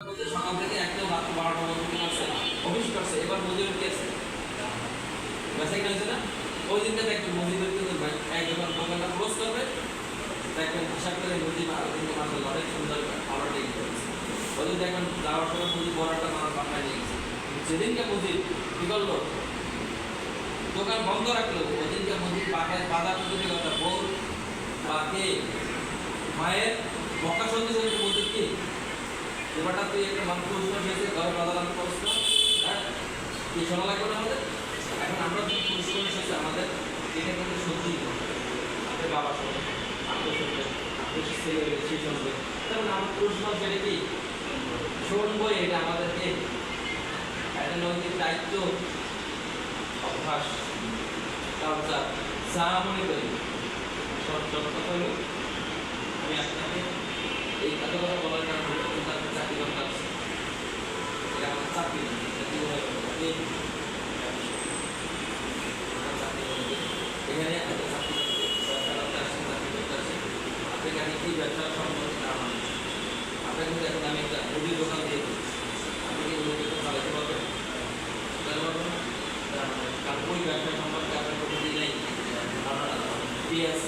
সকাল থেকে একদম রাত 12টা পর্যন্ত আছে অফিস করছে, এবার মজুরি কি আছে বেসাই হয়েছে না? ওই দিনটা দেখবেন মজুরি ভাই এক যখন দোকানটা ক্লোজ করবে দেখবেন হিসাব করে মজুরি আরো কিন্তু মাসে অনেক সুন্দর খাবার রেডি করেছে। ওই দিন দেখবেন যাওয়ার সময় মজুরি বড়টা আমার বাসায় নিয়ে গেছে। যেদিনকে মজুরি কি করলো দোকান বন্ধ রাখলো, ওই দিনকে মজুরি বাজার মজুরি কথা বোন বা কে মায়ের বকা সন্ধি সন্ধি মজুরি কি এবারটা তুই একটা মানুষ পুরস্কার পেয়েছে ঘরে বাজার আনতে পারছ না, হ্যাঁ কি শোনা লাগবে না আমাদের? এখন আমরা যদি পুরস্কার এসেছে আমাদের এটা কিন্তু সত্যি আপনার বাবা শুনবে, আপনার শুনবে, আপনার ছেলে সে শুনবে, তাহলে আমার পুরস্কার সেটা কি শুনবো, এটা আমাদেরকে একটা নৈতিক দায়িত্ব অভ্যাস কালচার যা মনে করি সব কথা হলো আমি আপনাকে এই এত কথা বলার কারণে কিন্তু আপনি চাকরি করতে আসছে, এটা আমাদের চাকরি এখানে আপনাকে আমি কি ব্যবসা সম্পর্কে ধারণা আপনাকে কিন্তু এখন আমি একটা মুদির দোকান দিয়ে দিই, আপনি কি মুদির দোকান চালাতে পারবেন? কারণ ওই ব্যবসা সম্পর্কে আপনার কোনো দিন নেই ধারণা। পেঁয়াজ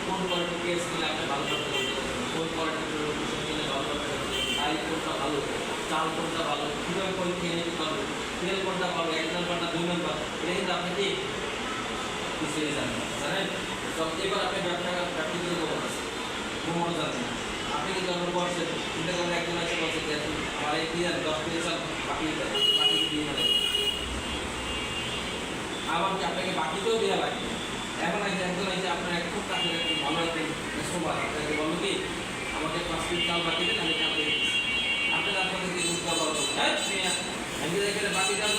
কোন কোয়ালিটির পেঁয়াজ কিনে আপনি ভালো করতে পারবেন, কোন কোয়ালিটির রসুন কিনে ভালো করতে পারবেন, ডাল কোনটা ভালো, চাল কোনটা ভালো, কীভাবে করে খেয়ে নিতে পারবেন, তেল কোনটা ভালো, 1 নম্বর না 2 নম্বর, এটা কিন্তু আপনি কি কিছুই জানেন জানেন। এবার আপনি ব্যবসায়িক খবর আছে কোনো জানেন না, আপনি কিন্তু যখন বসছেন চিন্তা করেন একজন আছে বলছে যে আমার এই দিয়ে 10 কেজি চাল বাকি দিয়ে মানে আবার কি আপনাকে বাকিতেও দেওয়া লাগবে। এখন একজন আছে আপনার এক খুব কাছে একটি ভালো একটি কাস্টমার আপনাকে বললো কি আমাকে 5 কেজি চাল বাকি দেন, আমি চাল দিয়ে দিচ্ছি, আপনি তার সাথে কি বুঝতে পারবো হ্যাঁ আমি এখানে বাকি চাল